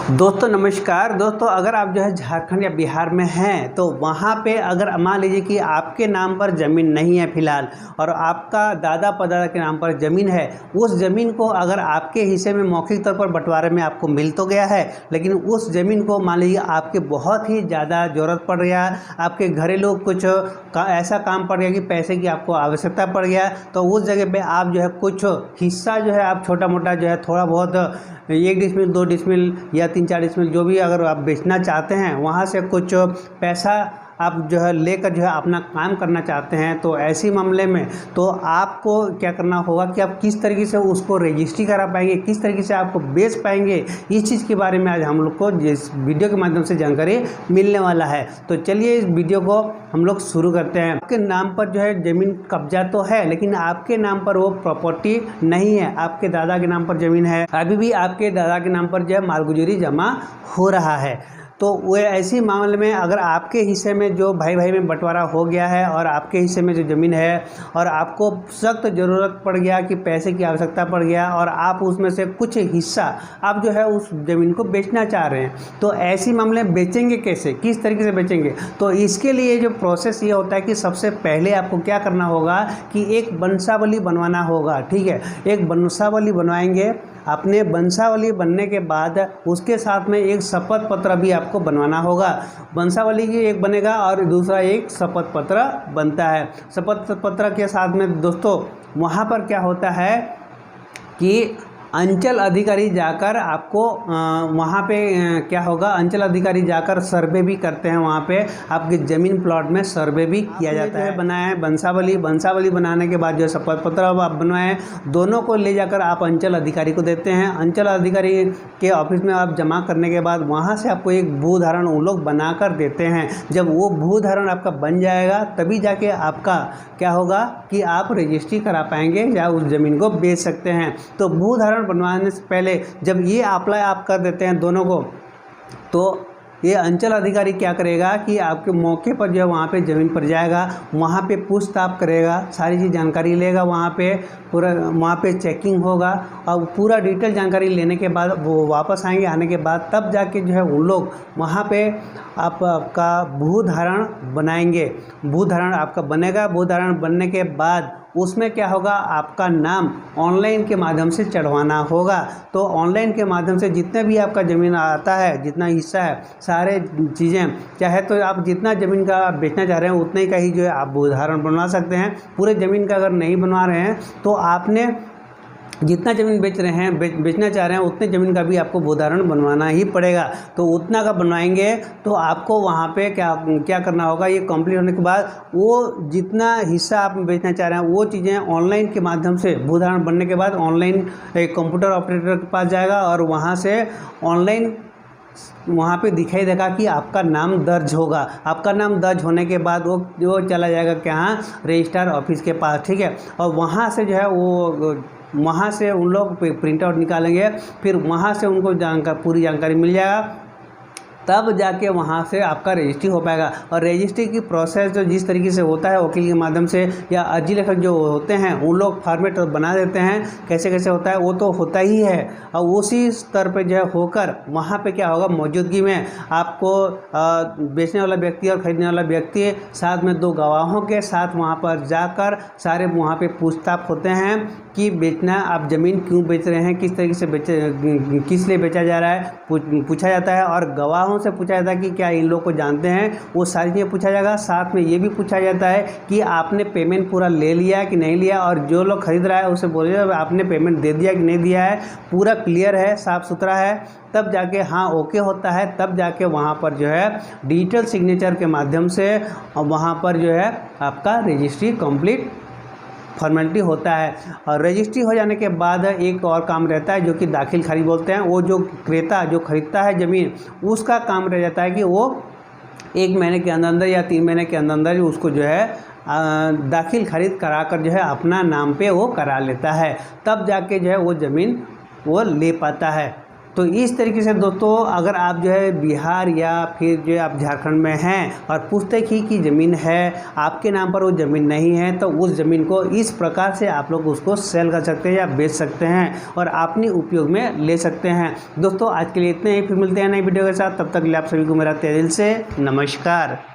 दोस्तों नमस्कार। दोस्तों अगर आप जो है झारखंड या बिहार में हैं तो वहाँ पे अगर मान लीजिए कि आपके नाम पर ज़मीन नहीं है फ़िलहाल और आपका दादा परदादा के नाम पर ज़मीन है, उस ज़मीन को अगर आपके हिस्से में मौखिक तौर पर बंटवारे में आपको मिल तो गया है, लेकिन उस ज़मीन को मान लीजिए आपके बहुत ही ज़्यादा ज़रूरत पड़ गया, आपके घरेलू कुछ ऐसा काम पड़ गया कि पैसे की आपको आवश्यकता पड़ गया, तो उस जगह पर आप जो है कुछ हिस्सा जो है आप छोटा मोटा जो है थोड़ा बहुत 1 डिसमिल 2 डिसमिल या 3-4 डिसमिल जो भी अगर आप बेचना चाहते हैं, वहाँ से कुछ पैसा आप जो है लेकर जो है अपना काम करना चाहते हैं, तो ऐसे मामले में तो आपको क्या करना होगा कि आप किस तरीके से उसको रजिस्ट्री करा पाएंगे, किस तरीके से आपको बेच पाएंगे, इस चीज़ के बारे में आज हम लोग को इस वीडियो के माध्यम से जानकारी मिलने वाला है। तो चलिए इस वीडियो को हम लोग शुरू करते हैं। आपके नाम पर जो है ज़मीन कब्जा तो है, लेकिन आपके नाम पर वो प्रॉपर्टी नहीं है, आपके दादा के नाम पर ज़मीन है, अभी भी आपके दादा के नाम पर जो है मालगुजारी जमा हो रहा है। तो वो ऐसी मामले में अगर आपके हिस्से में जो भाई भाई में बंटवारा हो गया है और आपके हिस्से में जो ज़मीन है और आपको सख्त ज़रूरत पड़ गया कि पैसे की आवश्यकता पड़ गया और आप उसमें से कुछ हिस्सा आप जो है उस ज़मीन को बेचना चाह रहे हैं, तो ऐसी मामले में बेचेंगे कैसे, किस तरीके से बेचेंगे? तो इसके लिए जो प्रोसेस ये होता है कि सबसे पहले आपको क्या करना होगा कि एक वंशावली बनवाना होगा। ठीक है, एक वंशावली बनवाएंगे। अपने वंशावली बनने के बाद उसके साथ में एक शपथ पत्र भी आपको बनवाना होगा। वंशावली की एक बनेगा और दूसरा एक शपथ पत्र बनता है। शपथ पत्र के साथ में दोस्तों वहाँ पर क्या होता है कि अंचल अधिकारी जाकर आपको वहाँ पे क्या होगा, अंचल अधिकारी जाकर सर्वे भी करते हैं, वहाँ पे आपकी ज़मीन प्लॉट में सर्वे भी किया जाता है। बनाया है वंशावली बनाने के बाद जो शपथ पत्र आप बनवाएं, दोनों को ले जाकर आप अंचल अधिकारी को देते हैं। अंचल अधिकारी के ऑफिस में आप जमा करने के बाद वहाँ से आपको एक भू धारण वो लोग बना कर देते हैं। जब वो भू धारण आपका बन जाएगा तभी जाके आपका क्या होगा कि आप रजिस्ट्री करा पाएंगे या उस ज़मीन को बेच सकते हैं। तो भू धारण बनवाने से पहले जब ये अप्लाई आप कर देते हैं दोनों को, तो ये अंचल अधिकारी क्या करेगा कि आपके मौके पर जो है वहाँ पे ज़मीन पर जाएगा, वहाँ पे पूछताछ करेगा, सारी चीज़ जानकारी लेगा, वहाँ पे पूरा वहाँ पे चेकिंग होगा और पूरा डिटेल जानकारी लेने के बाद वो वापस आएंगे। आने के बाद तब जाके जो है उन लोग वहाँ पे आपका भू धारण बनाएंगे। भू धारण आपका बनेगा। भू धारण बनने के बाद उसमें क्या होगा, आपका नाम ऑनलाइन के माध्यम से चढ़वाना होगा। तो ऑनलाइन के माध्यम से जितने भी आपका ज़मीन आता है, जितना हिस्सा है, सारे चीज़ें चाहे तो आप जितना ज़मीन का बेचना चाह रहे हैं उतने का ही जो है आप भू धारण बनवा सकते हैं। पूरे ज़मीन का अगर नहीं बनवा रहे हैं तो आपने जितना ज़मीन बेच रहे हैं बेचना चाह रहे हैं उतने ज़मीन का भी आपको भू धारण बनवाना ही पड़ेगा। तो उतना का बनवाएंगे तो आपको वहाँ पे क्या करना होगा, ये कंप्लीट होने के बाद वो जितना हिस्सा आप बेचना चाह रहे हैं वो चीज़ें ऑनलाइन के माध्यम से भू धारण बनने के बाद ऑनलाइन एक कंप्यूटर ऑपरेटर के पास जाएगा और वहाँ से ऑनलाइन वहाँ पे दिखाई देगा कि आपका नाम दर्ज होगा। आपका नाम दर्ज होने के बाद वो चला जाएगा क्या, रजिस्ट्रार ऑफिस के पास। ठीक है, और वहाँ से जो है वहाँ से उन लोग प्रिंट आउट निकालेंगे, फिर वहाँ से उनको पूरी जानकारी मिल जाएगा, तब जाके वहाँ से आपका रजिस्ट्री हो पाएगा। और रजिस्ट्री की प्रोसेस जो जिस तरीके से होता है वकील के माध्यम से या अर्जी लेखक जो होते हैं उन लोग फॉर्मेट बना देते हैं, कैसे कैसे होता है वो तो होता ही है। और उसी स्तर पे जो है होकर वहाँ पे क्या होगा, मौजूदगी में आपको बेचने वाला व्यक्ति और ख़रीदने वाला व्यक्ति साथ में 2 गवाहों के साथ वहाँ पर जाकर सारे वहाँ पे पूछताछ होते हैं कि बेचना, आप ज़मीन क्यों बेच रहे हैं, किस तरीके से किस लिए बेचा जा रहा है, पूछा जाता है। और गवाहों से पूछा जाता है कि क्या इन लोग को जानते हैं, वो सारी चीज़ें पूछा जाएगा। साथ में ये भी पूछा जाता है कि आपने पेमेंट पूरा ले लिया कि नहीं लिया, और जो लोग खरीद रहा है उसे बोलिएगा आपने पेमेंट दे दिया कि नहीं दिया है, पूरा क्लियर है, साफ़ सुथरा है। तब जाके हाँ ओके होता है, तब जाके वहाँ पर जो है डिजिटल सिग्नेचर के माध्यम से वहाँ पर जो है आपका रजिस्ट्री कंप्लीट फॉर्मेलिटी होता है। और रजिस्ट्री हो जाने के बाद एक और काम रहता है जो कि दाखिल खारिज बोलते हैं। वो जो क्रेता जो खरीदता है ज़मीन, उसका काम रह जाता है कि वो 1 महीने के अंदर या 3 महीने के अंदर उसको जो है दाखिल खारिज करा कर जो है अपना नाम पे वो करा लेता है, तब जाके जो है वो ज़मीन वो ले पाता है। तो इस तरीके से दोस्तों अगर आप जो है बिहार या फिर जो आप झारखंड में हैं और पुश्तैनी की ज़मीन है, आपके नाम पर वो ज़मीन नहीं है, तो उस ज़मीन को इस प्रकार से आप लोग उसको सेल कर सकते हैं या बेच सकते हैं और अपने उपयोग में ले सकते हैं। दोस्तों आज के लिए इतने ही, फिर मिलते हैं नई वीडियो के साथ। तब तक के लिए आप सभी को मेरा तहे दिल से नमस्कार।